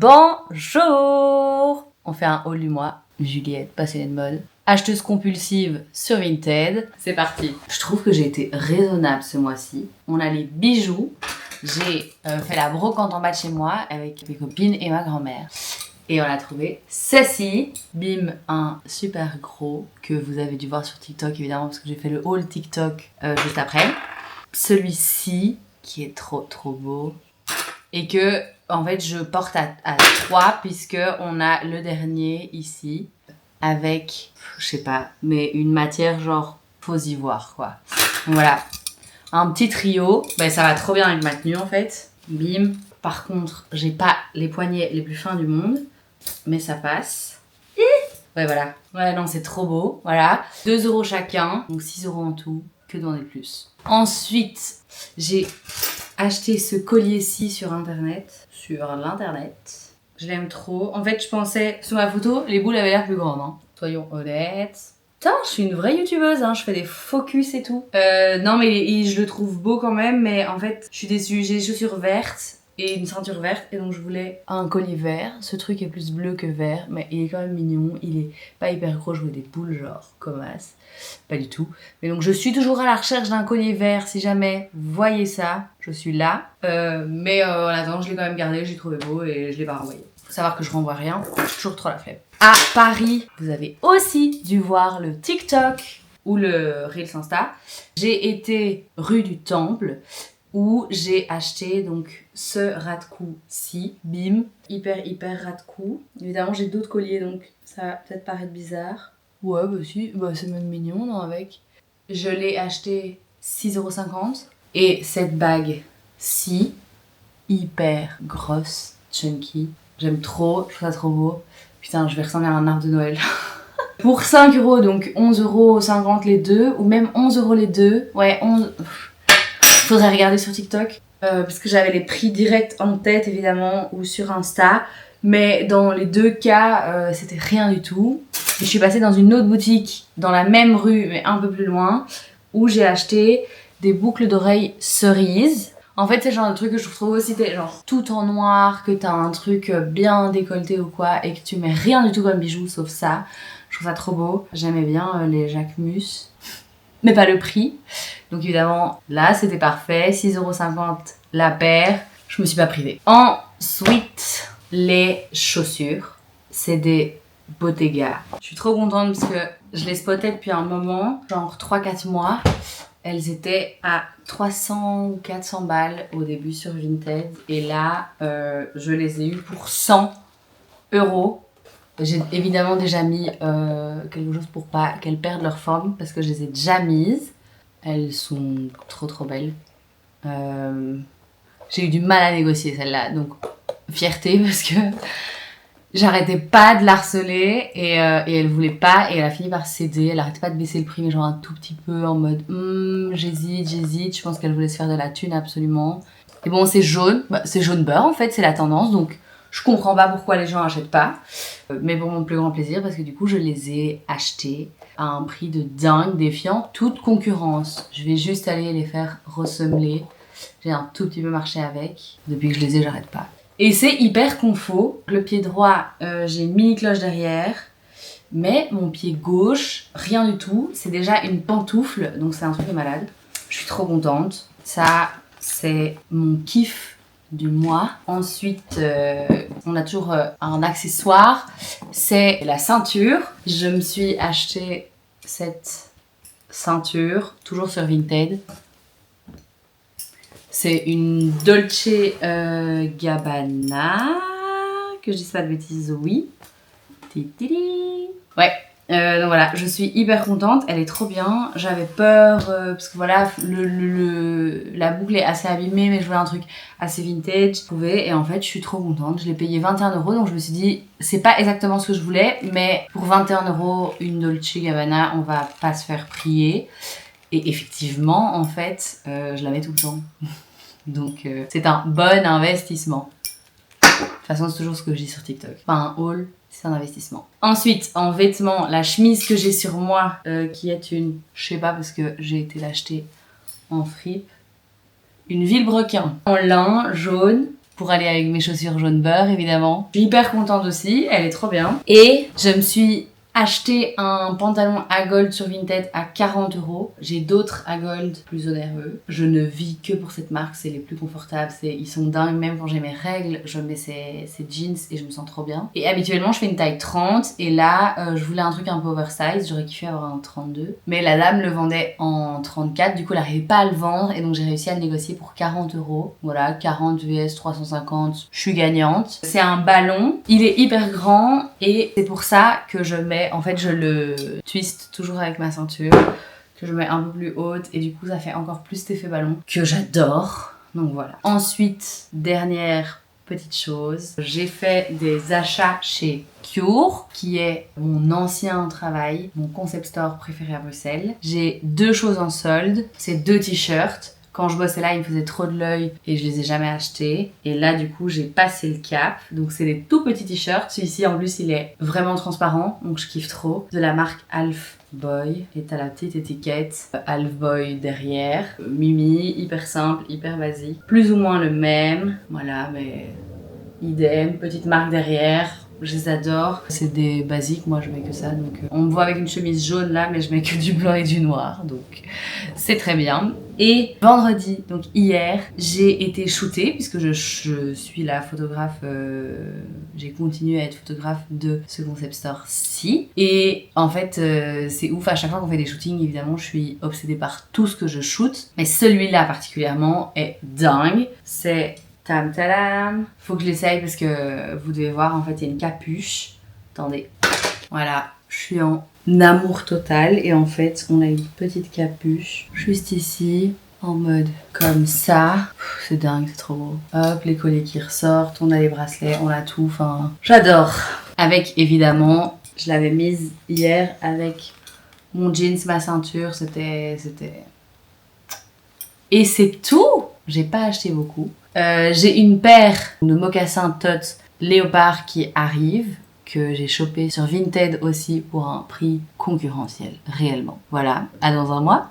Bonjour! On fait un haul du mois. Juliette, passionnée de mode. Acheteuse compulsive sur Vinted. C'est parti. Je trouve que j'ai été raisonnable ce mois-ci. On a les bijoux. J'ai fait la brocante en bas de chez moi avec mes copines et ma grand-mère. Et on a trouvé ceci. Bim, un super gros que vous avez dû voir sur TikTok évidemment parce que j'ai fait le haul TikTok juste après. Celui-ci qui est trop beau. Et que en fait je porte à 3 puisque on a le dernier ici avec, je sais pas, mais une matière genre faux ivoire quoi. Donc voilà, un petit trio, ben, ça va trop bien avec ma tenue en fait. Bim. Par contre, j'ai pas les poignets les plus fins du monde, mais ça passe. Ouais voilà, ouais non c'est trop beau, voilà. 2 € chacun, donc 6 € en tout, que demander de plus. Ensuite, j'ai acheté ce collier-ci sur l'internet. Je l'aime trop. En fait, je pensais, sur ma photo, les boules avaient l'air plus grandes. Hein. Soyons honnêtes. Putain, je suis une vraie youtubeuse, hein. Je fais des focus et tout. Non, mais je le trouve beau quand même, mais en fait, je suis déçue. J'ai des chaussures vertes et une ceinture verte, et donc je voulais un collier vert. Ce truc est plus bleu que vert, mais il est quand même mignon. Il est pas hyper gros, je voulais des boules genre comme as. Pas du tout. Mais donc je suis toujours à la recherche d'un collier vert. Si jamais vous voyez ça, je suis là. Mais en attendant, je l'ai quand même gardé, j'ai trouvé beau et je l'ai pas renvoyé. Faut savoir que je renvoie rien, j'ai toujours trop la flemme. À Paris, vous avez aussi dû voir le TikTok ou le Reels Insta. J'ai été rue du Temple où j'ai acheté donc ce ras de cou-ci, bim, hyper ras de cou. Évidemment, j'ai d'autres colliers donc ça va peut-être paraître bizarre. Ouais, bah si, bah c'est même mignon, non, avec. Je l'ai acheté 6,50 €. Et cette bague-ci, hyper grosse, chunky. J'aime trop, je trouve ça trop beau. Putain, je vais ressembler à un arbre de Noël. Pour 5 €, donc 11,50 € les deux, ou même 11 € les deux. Ouais, 11... Faudrait regarder sur TikTok, parce que j'avais les prix directs en tête, évidemment, ou sur Insta. Mais dans les deux cas, c'était rien du tout. Et je suis passée dans une autre boutique, dans la même rue, mais un peu plus loin, où j'ai acheté des boucles d'oreilles cerises. En fait, c'est le genre de truc que je trouve trop beau si t'es genre tout en noir, que t'as un truc bien décolleté ou quoi, et que tu mets rien du tout comme bijou sauf ça. Je trouve ça trop beau. J'aimais bien les Jacquemus, mais pas le prix. Donc évidemment, là, c'était parfait. 6,50 € la paire. Je me suis pas privée. Ensuite, les chaussures. C'est des Bottega. Je suis trop contente parce que je les spottais depuis un moment, genre 3-4 mois. Elles étaient à 300 ou 400 balles au début sur Vinted. Et là, je les ai eues pour 100 €. J'ai évidemment déjà mis quelque chose pour pas qu'elles perdent leur forme parce que je les ai déjà mises. Elles sont trop belles. J'ai eu du mal à négocier celle-là, donc fierté parce que j'arrêtais pas de l'harceler et elle voulait pas et elle a fini par céder. Elle arrêtait pas de baisser le prix mais genre un tout petit peu en mode j'hésite. Je pense qu'elle voulait se faire de la thune absolument. Et bon, c'est jaune, c'est jaune beurre en fait, c'est la tendance, donc je comprends pas pourquoi les gens achètent pas, mais pour mon plus grand plaisir parce que du coup je les ai achetées à un prix de dingue, défiant toute concurrence. Je vais juste aller les faire ressemeler. J'ai un tout petit peu marché avec. Depuis que je les ai, j'arrête pas. Et c'est hyper confort. Le pied droit, j'ai une mini cloche derrière, mais mon pied gauche, rien du tout. C'est déjà une pantoufle, donc c'est un truc de malade. Je suis trop contente. Ça, c'est mon kiff du mois. Ensuite, on a toujours un accessoire, c'est la ceinture. Je me suis acheté cette ceinture, toujours sur Vinted. C'est une Dolce Gabbana, que je dise pas de bêtises, oui. Ouais. Donc voilà, je suis hyper contente, elle est trop bien. J'avais peur parce que voilà, la boucle est assez abîmée, mais je voulais un truc assez vintage. Et en fait, je suis trop contente. Je l'ai payé 21 €, donc je me suis dit, c'est pas exactement ce que je voulais, mais pour 21 €, une Dolce Gabbana, on va pas se faire prier. Et effectivement, en fait, je la mets tout le temps. Donc c'est un bon investissement. De toute façon, c'est toujours ce que je dis sur TikTok. Pas un haul, c'est un investissement. Ensuite, en vêtements, la chemise que j'ai sur moi, qui est une, je sais pas parce que j'ai été l'acheter en fripe, une Villebrequin en lin jaune. pour aller avec mes chaussures jaune beurre évidemment. Je suis hyper contente aussi, elle est trop bien. Et je me suis acheté un pantalon à gold sur Vinted à 40 €. J'ai d'autres à gold plus onéreux. Je ne vis que pour cette marque, c'est les plus confortables, ils sont dingues. Même quand j'ai mes règles, je mets ces jeans et je me sens trop bien. Et habituellement, je fais une taille 30 et là, je voulais un truc un peu oversize, j'aurais kiffé avoir un 32. Mais la dame le vendait en 34, du coup, elle n'arrivait pas à le vendre et donc j'ai réussi à le négocier pour 40 €. Voilà, 40 vs 350, je suis gagnante. C'est un ballon, il est hyper grand et c'est pour ça que je le twist toujours avec ma ceinture, que je mets un peu plus haute et du coup ça fait encore plus cet effet ballon que j'adore. Donc voilà. Ensuite, dernière petite chose, j'ai fait des achats chez Cure, qui est mon ancien travail, mon concept store préféré à Bruxelles. J'ai 2 choses en solde, c'est 2 t-shirts. Quand je bossais là, il me faisait trop de l'œil et je les ai jamais achetés. Et là, du coup, j'ai passé le cap. Donc, c'est des tout petits t-shirts. Celui-ci, en plus, il est vraiment transparent. Donc, je kiffe trop. De la marque Half Boy. Et t'as la petite étiquette Half Boy derrière. Mimi, hyper simple, hyper basique. Plus ou moins le même. Voilà, mais idem. Petite marque derrière. Je les adore. C'est des basiques, moi je mets que ça. Donc on me voit avec une chemise jaune là, mais je mets que du blanc et du noir. Donc c'est très bien. Et vendredi, donc hier, j'ai été shootée puisque je suis la photographe. J'ai continué à être photographe de ce concept store-ci. Et en fait, c'est ouf. À chaque fois qu'on fait des shootings, évidemment, je suis obsédée par tout ce que je shoot. Mais celui-là particulièrement est dingue. C'est tam tadam. Faut que je l'essaye parce que vous devez voir, en fait, il y a une capuche. Attendez. Voilà, je suis en amour total. Et en fait, on a une petite capuche juste ici, en mode comme ça. C'est dingue, c'est trop beau. Hop, les colliers qui ressortent, on a les bracelets, on a tout. Enfin, j'adore. Avec, évidemment, je l'avais mise hier avec mon jeans, ma ceinture. C'était... Et c'est tout. J'ai pas acheté beaucoup. J'ai une paire de mocassins Tots léopard qui arrive, que j'ai chopé sur Vinted aussi pour un prix concurrentiel, réellement. Voilà, à dans un mois.